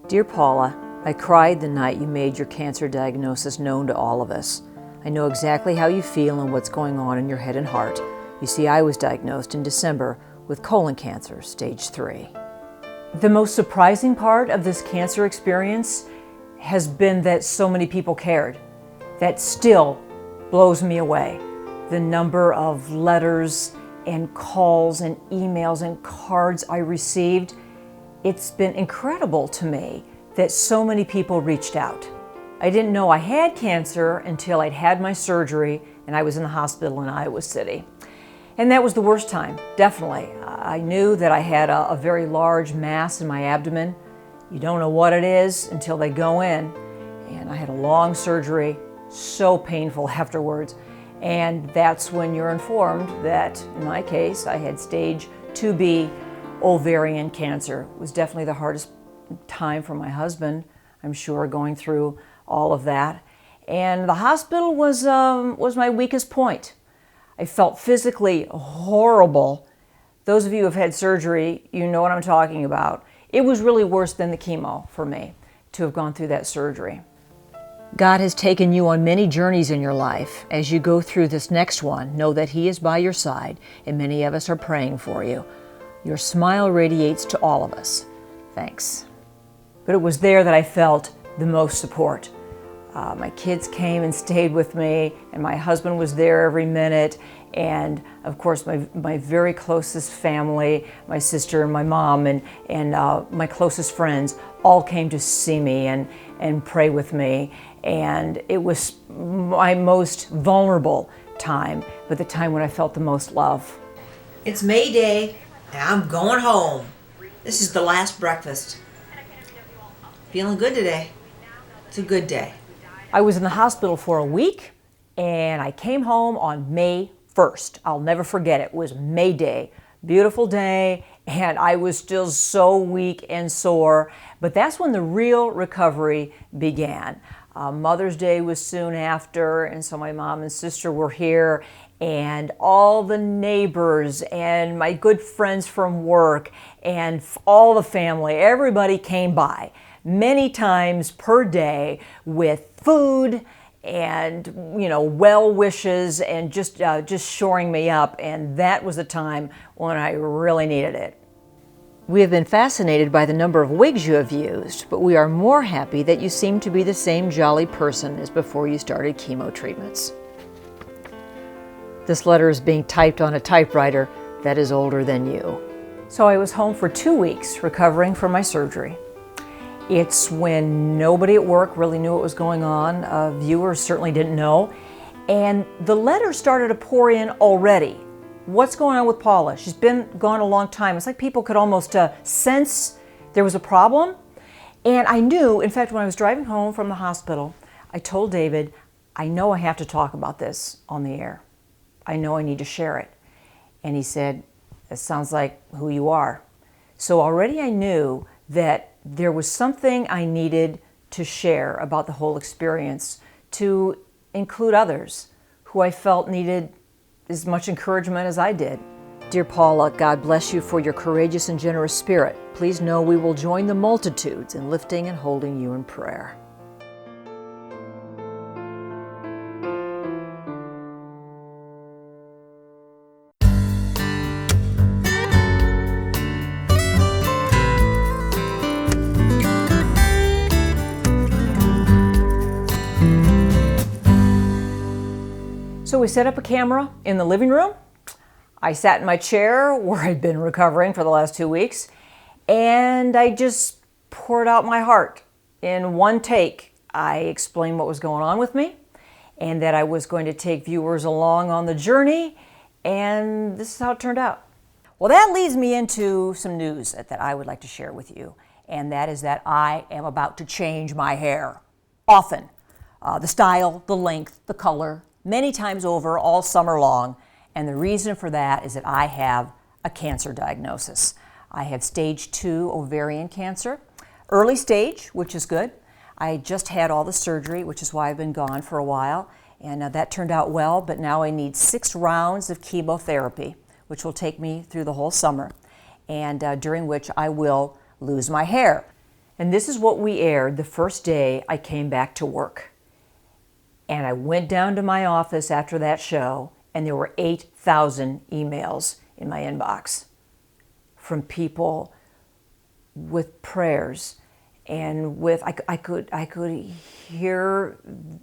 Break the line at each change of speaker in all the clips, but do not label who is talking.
Dear Paula, I cried the night you made your cancer diagnosis known to all of us. I know exactly how you feel and what's going on in your head and heart. You see, I was diagnosed in December with colon cancer, stage 3. The most surprising part of this cancer experience has been that so many people cared. That still blows me away. The number of letters and calls and emails and cards I received, it's been incredible to me that so many people reached out. I didn't know I had cancer until I'd had my surgery and I was in the hospital in Iowa City. And that was the worst time, definitely. I knew that I had a very large mass in my abdomen. You don't know what it is until they go in. And I had a long surgery, so painful afterwards. And that's when you're informed that, in my case, I had stage 2B ovarian cancer. It was definitely the hardest time for my husband, I'm sure, going through all of that. And the hospital was my weakest point. I felt physically horrible. Those of you who have had surgery, you know what I'm talking about. It was really worse than the chemo for me to have gone through that surgery. God has taken you on many journeys in your life. As you go through this next one, know that He is by your side, and many of us are praying for you. Your smile radiates to all of us. Thanks. But it was there that I felt the most support. My kids came and stayed with me, and my husband was there every minute, and of course my very closest family, my sister and my mom and my closest friends all came to see me and pray with me. And it was my most vulnerable time, but the time when I felt the most love.
It's May Day, and I'm going home. This is the last breakfast. Feeling good today. It's a good day.
I was in the hospital for a week, and I came home on May 1st. I'll never forget it. It was May Day. Beautiful day, and I was still so weak and sore, but that's when the real recovery began. Mother's Day was soon after, and so my mom and sister were here, and all the neighbors and my good friends from work and all the family, everybody came by many times per day with food and, well wishes and just shoring me up, and that was the time when I really needed it. We have been fascinated by the number of wigs you have used, but we are more happy that you seem to be the same jolly person as before you started chemo treatments. This letter is being typed on a typewriter that is older than you. So I was home for 2 weeks recovering from my surgery. It's when nobody at work really knew what was going on. Viewers certainly didn't know. And the letters started to pour in already. What's going on with Paula? She's been gone a long time. It's like people could almost sense there was a problem. And I knew, in fact, when I was driving home from the hospital, I told David, I know I have to talk about this on the air. I know I need to share it. And he said, it sounds like who you are. So already I knew that there was something I needed to share about the whole experience to include others who I felt needed as much encouragement as I did. Dear Paula, God bless you for your courageous and generous spirit. Please know we will join the multitudes in lifting and holding you in prayer. So we set up a camera in the living room. I sat in my chair where I'd been recovering for the last 2 weeks, and I just poured out my heart. In one take, I explained what was going on with me and that I was going to take viewers along on the journey, and this is how it turned out. Well, that leads me into some news that I would like to share with you, and that is that I am about to change my hair often. The style, the length, the color, many times over all summer long, and the reason for that is that I have a cancer diagnosis. I have stage 2 ovarian cancer, early stage, which is good. I just had all the surgery, which is why I've been gone for a while, and that turned out well, but now I need 6 rounds of chemotherapy, which will take me through the whole summer, and during which I will lose my hair. And this is what we aired the first day I came back to work. And I went down to my office after that show, and there were 8,000 emails in my inbox from people with prayers, and with I could hear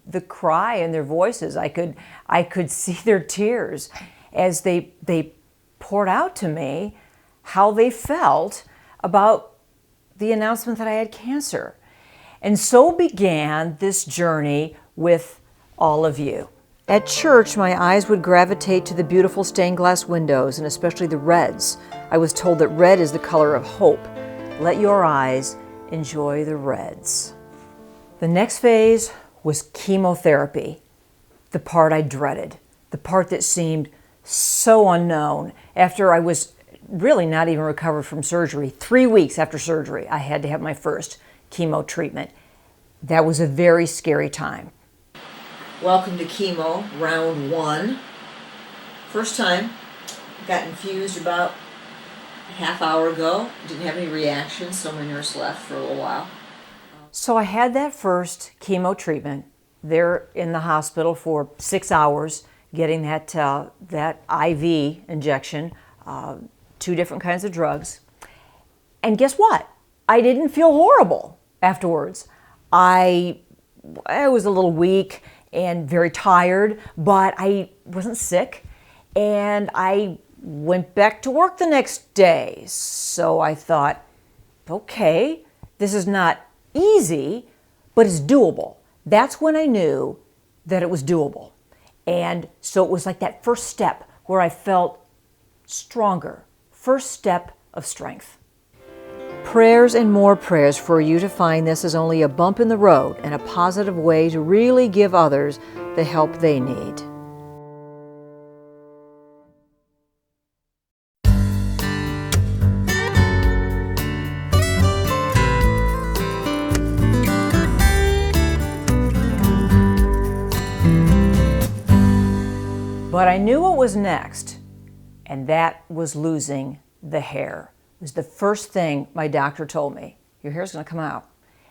the cry in their voices. I could see their tears as they poured out to me how they felt about the announcement that I had cancer. And so began this journey with all of you. At church, my eyes would gravitate to the beautiful stained glass windows, and especially the reds. I was told that red is the color of hope. Let your eyes enjoy the reds. The next phase was chemotherapy, the part I dreaded, the part that seemed so unknown. After I was really not even recovered from surgery, 3 weeks after surgery, I had to have my first chemo treatment. That was a very scary time. Welcome to chemo, round 1. First time, got infused about a half hour ago. Didn't have any reactions, so my nurse left for a little while. So I had that first chemo treatment there in the hospital for 6 hours, getting that IV injection, 2 different kinds of drugs. And guess what? I didn't feel horrible afterwards. I was a little weak and very tired, but I wasn't sick, and I went back to work the next day. So I thought, okay, this is not easy, but it's doable. That's when I knew that it was doable. And so it was like that first step where I felt stronger, first step of strength. Prayers and more prayers for you to find this as only a bump in the road and a positive way to really give others the help they need. But I knew what was next, and that was losing the hair. It was the first thing my doctor told me. Your hair's going to come out,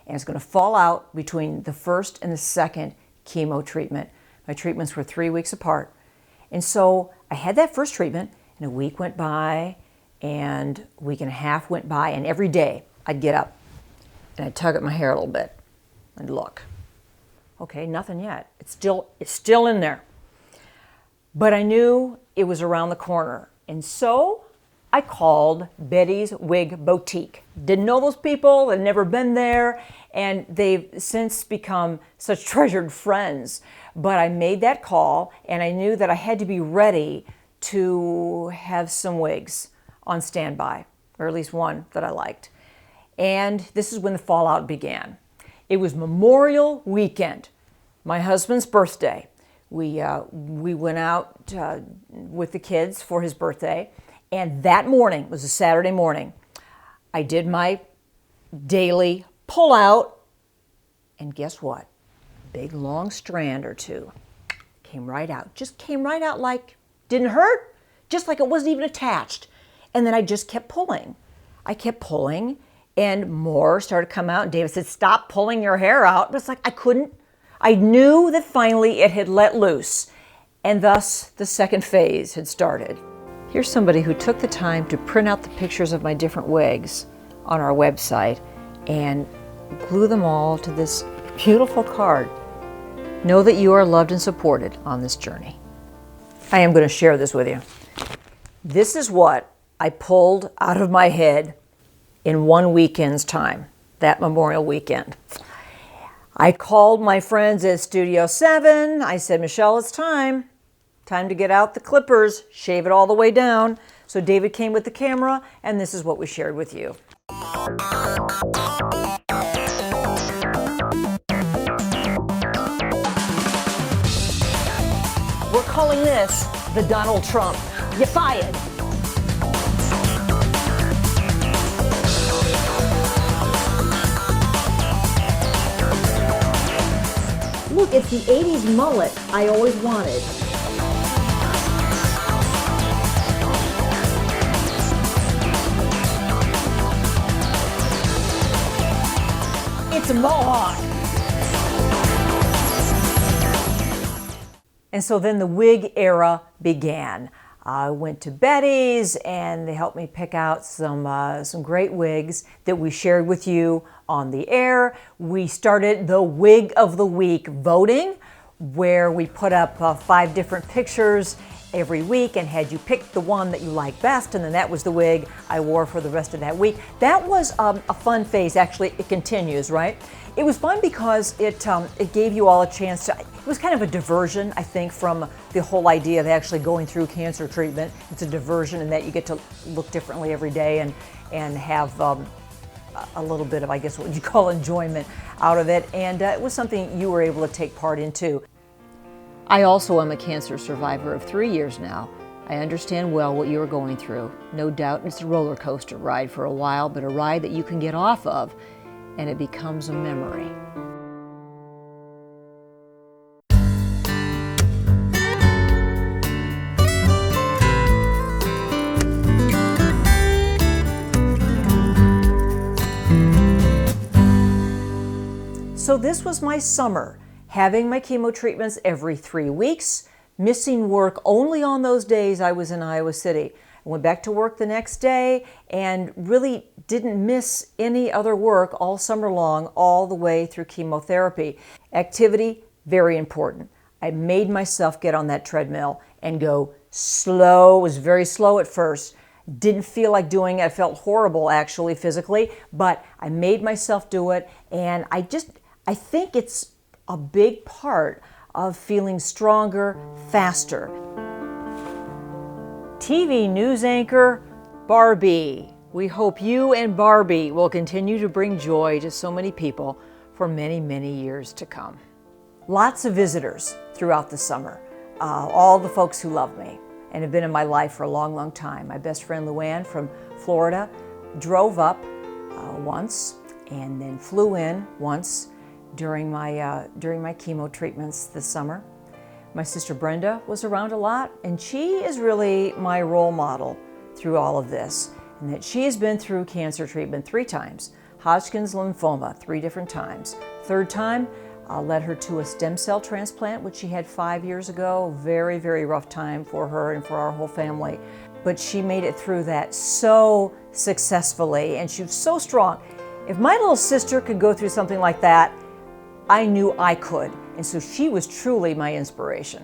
and it's going to fall out between the first and the second chemo treatment. My treatments were 3 weeks apart. And so I had that first treatment, and a week went by, and a week and a half went by, and every day I'd get up, and I'd tug at my hair a little bit, and look. Okay, nothing yet. It's still in there. But I knew it was around the corner, and so I called Betty's Wig Boutique. Didn't know those people, had never been there, and they've since become such treasured friends. But I made that call, and I knew that I had to be ready to have some wigs on standby, or at least one that I liked. And this is when the fallout began. It was Memorial Weekend, my husband's birthday. We went out with the kids for his birthday, and that morning, it was a Saturday morning, I did my daily pull out, and guess what? Big long strand or two came right out. Just came right out, like didn't hurt, just like it wasn't even attached. And then I just kept pulling. I kept pulling, and more started to come out. And David said, "Stop pulling your hair out." But it's like I couldn't. I knew that finally it had let loose, and thus the second phase had started. Here's somebody who took the time to print out the pictures of my different wigs on our website and glue them all to this beautiful card. Know that you are loved and supported on this journey. I am going to share this with you. This is what I pulled out of my head in one weekend's time, that Memorial Weekend. I called my friends at Studio 7. I said, "Michelle, it's time. Time to get out the clippers, shave it all the way down." So David came with the camera, and this is what we shared with you. We're calling this the Donald Trump. You're fired. Look, it's the 80s mullet I always wanted. it's a mohawk. And so then the wig era began. I went to Betty's and they helped me pick out some great wigs that we shared with you on the air. We started the Wig of the Week voting, where we put up 5 different pictures every week and had you pick the one that you liked best, and then that was the wig I wore for the rest of that week. That was a fun phase. Actually, it continues, right? It was fun because it gave you all a chance to, it was kind of a diversion, I think, from the whole idea of actually going through cancer treatment. It's a diversion in that you get to look differently every day and have a little bit of, I guess, what you call enjoyment out of it. And it was something you were able to take part in too. I also am a cancer survivor of 3 years now. I understand well what you are going through. No doubt it's a roller coaster ride for a while, but a ride that you can get off of, and it becomes a memory. So this was my summer, having my chemo treatments every 3 weeks, missing work only on those days I was in Iowa City. I went back to work the next day and really didn't miss any other work all summer long, all the way through chemotherapy. Activity, very important. I made myself get on that treadmill and go slow. It was very slow at first. Didn't feel like doing it. I felt horrible actually physically, but I made myself do it, and I think it's a big part of feeling stronger, faster. TV news anchor Barbie. We hope you and Barbie will continue to bring joy to so many people for many, many years to come. Lots of visitors throughout the summer. All the folks who love me and have been in my life for a long, long time. My best friend Luann from Florida drove up once and then flew in once during my chemo treatments this summer. My sister Brenda was around a lot, and she is really my role model through all of this, and that she has been through cancer treatment 3 times, Hodgkin's lymphoma 3 different times. 3rd time led her to a stem cell transplant, which she had 5 years ago. Very, very rough time for her and for our whole family. But she made it through that so successfully, and she was so strong. If my little sister could go through something like that, I knew I could, and so she was truly my inspiration.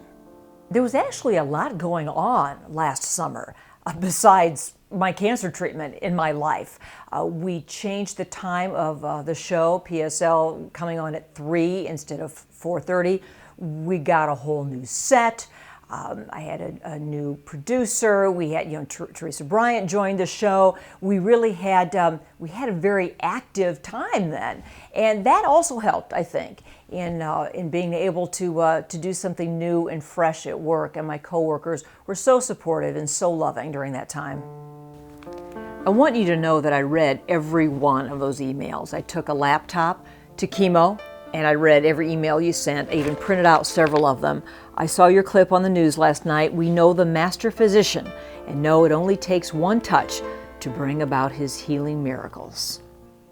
There was actually a lot going on last summer besides my cancer treatment in my life. We changed the time of the show, PSL, coming on at 3 instead of 4:30. We got a whole new set. I had a new producer. We had, Teresa Bryant joined the show. We really had a very active time then, and that also helped, I think, in being able to do something new and fresh at work. And my coworkers were so supportive and so loving during that time. I want you to know that I read every one of those emails. I took a laptop to chemo, and I read every email you sent. I even printed out several of them. I saw your clip on the news last night. We know the master physician and know it only takes one touch to bring about his healing miracles.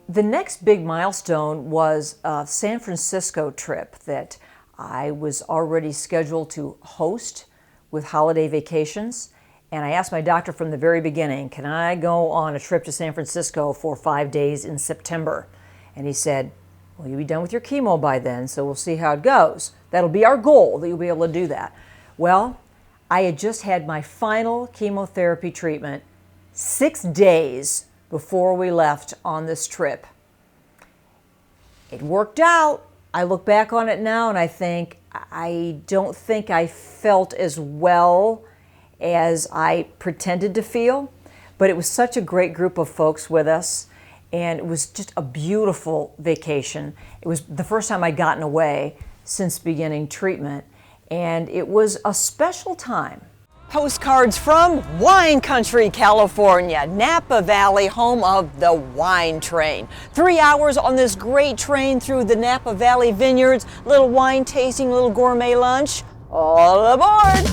The next big milestone was a San Francisco trip that I was already scheduled to host with holiday vacations. And I asked my doctor from the very beginning, can I go on a trip to San Francisco for 5 days in September? And he said, well, you'll be done with your chemo by then, so we'll see how it goes. That'll be our goal, that you'll be able to do that. Well, I had just had my final chemotherapy treatment 6 days before we left on this trip. It worked out. I look back on it now and I don't think I felt as well as I pretended to feel, but it was such a great group of folks with us. And it was just a beautiful vacation. It was the first time I'd gotten away since beginning treatment, and it was a special time. Postcards from wine country, California, Napa Valley, home of the wine train. 3 hours on this great train through the Napa Valley vineyards, little wine tasting, little gourmet lunch. All aboard!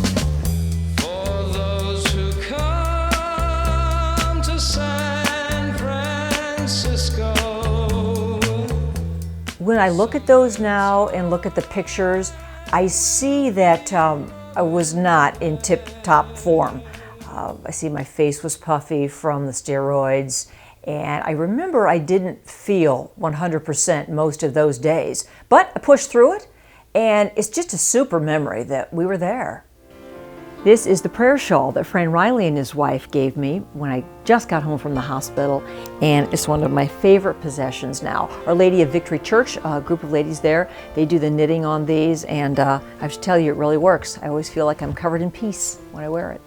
When I look at those now and look at the pictures, I see that I was not in tip-top form. I see my face was puffy from the steroids, and I remember I didn't feel 100% most of those days, but I pushed through it, and it's just a super memory that we were there. This is the prayer shawl that Fran Riley and his wife gave me when I just got home from the hospital, and it's one of my favorite possessions now. Our Lady of Victory Church, a group of ladies there, they do the knitting on these, and I have to tell you, it really works. I always feel like I'm covered in peace when I wear it.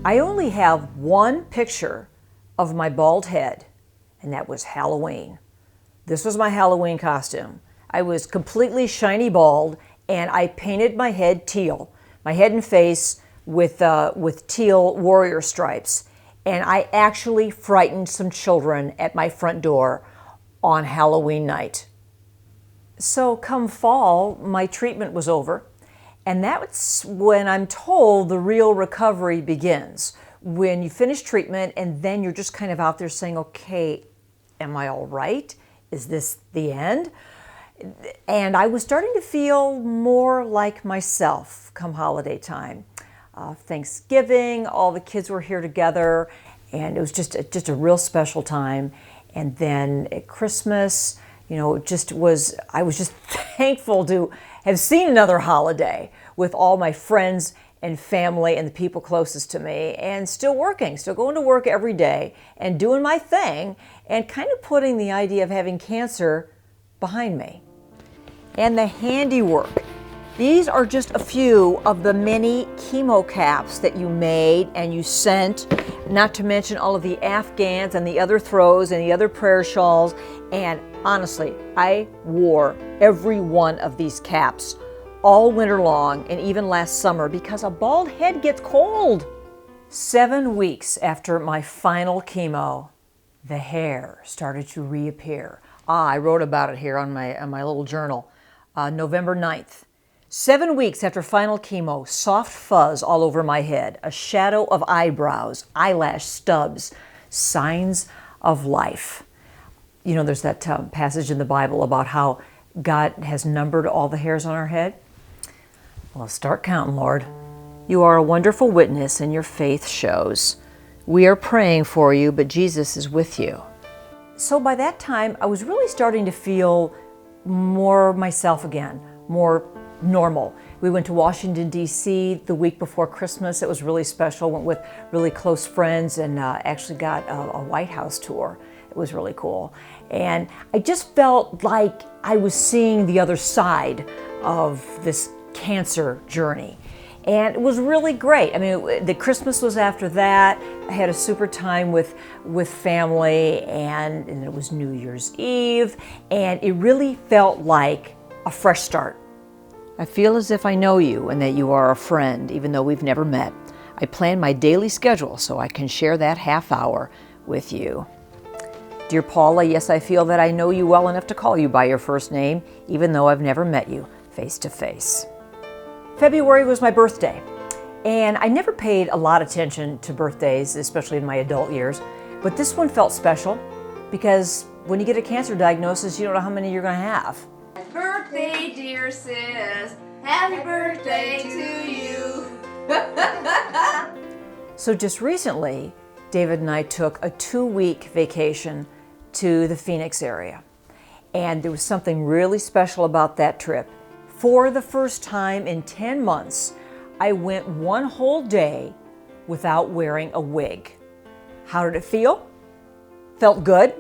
I only have one picture of my bald head, and that was Halloween. This was my Halloween costume. I was completely shiny bald, and I painted my head teal, my head and face with teal warrior stripes. And I actually frightened some children at my front door on Halloween night. So come fall, my treatment was over. And that's when I'm told the real recovery begins. When you finish treatment and then you're just kind of out there saying, okay, am I all right? Is this the end? And I was starting to feel more like myself come holiday time. Thanksgiving, all the kids were here together, and it was just a real special time. And then at Christmas, you know, I was just thankful to have seen another holiday with all my friends and family and the people closest to me, and still working, still going to work every day and doing my thing, and kind of putting the idea of having cancer behind me. And the handiwork. These are just a few of the many chemo caps that you made and you sent, not to mention all of the Afghans and the other throws and the other prayer shawls. And honestly, I wore every one of these caps all winter long and even last summer because a bald head gets cold. 7 weeks after my final chemo, the hair started to reappear. I wrote about it here on my little journal, November 9th. 7 weeks after final chemo, soft fuzz all over my head, a shadow of eyebrows, eyelash stubs, signs of life. You know, there's that passage in the Bible about how God has numbered all the hairs on our head. Well, start counting, Lord. You are a wonderful witness and your faith shows. We are praying for you, but Jesus is with you. So by that time, I was really starting to feel more myself again, more normal. We went to Washington, D.C. the week before Christmas. It was really special. Went with really close friends and actually got a White House tour. It was really cool. And I just felt like I was seeing the other side of this cancer journey. And it was really great. I mean, the Christmas was after that. I had a super time with family, and it was New Year's Eve, and it really felt like a fresh start. I feel as if I know you and that you are a friend, even though we've never met. I plan my daily schedule so I can share that half hour with you. Dear Paula, yes, I feel that I know you well enough to call you by your first name, even though I've never met you face to face. February was my birthday, and I never paid a lot of attention to birthdays, especially in my adult years, but this one felt special because when you get a cancer diagnosis, you don't know how many you're going to have.
Happy birthday, dear sis. Happy birthday to you.
So just recently, David and I took a 2-week vacation to the Phoenix area. And there was something really special about that trip. For the first time in 10 months, I went one whole day without wearing a wig. How did it feel? Felt good.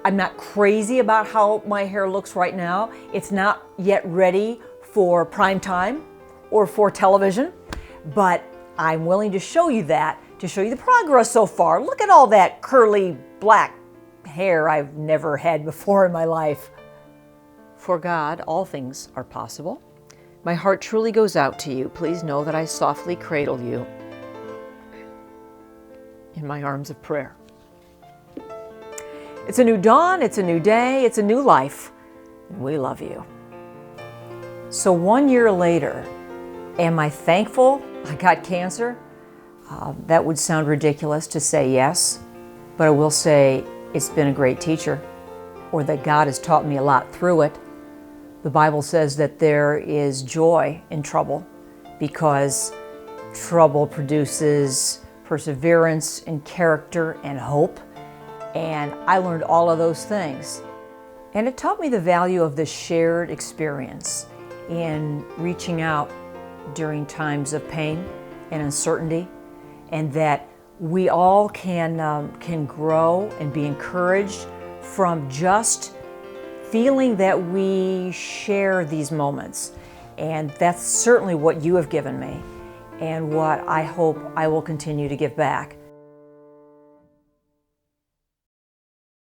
I'm not crazy about how my hair looks right now. It's not yet ready for prime time or for television, but I'm willing to show you that, to show you the progress so far. Look at all that curly black hair I've never had before in my life. For God, all things are possible. My heart truly goes out to you. Please know that I softly cradle you in my arms of prayer. It's a new dawn, it's a new day, it's a new life. We love you. So 1 year later, am I thankful I got cancer? That would sound ridiculous to say yes, but I will say it's been a great teacher, or that God has taught me a lot through it. The Bible says that there is joy in trouble because trouble produces perseverance and character and hope. And I learned all of those things. And it taught me the value of the shared experience in reaching out during times of pain and uncertainty, and that we all can grow and be encouraged from just feeling that we share these moments. And that's certainly what you have given me, and what I hope I will continue to give back.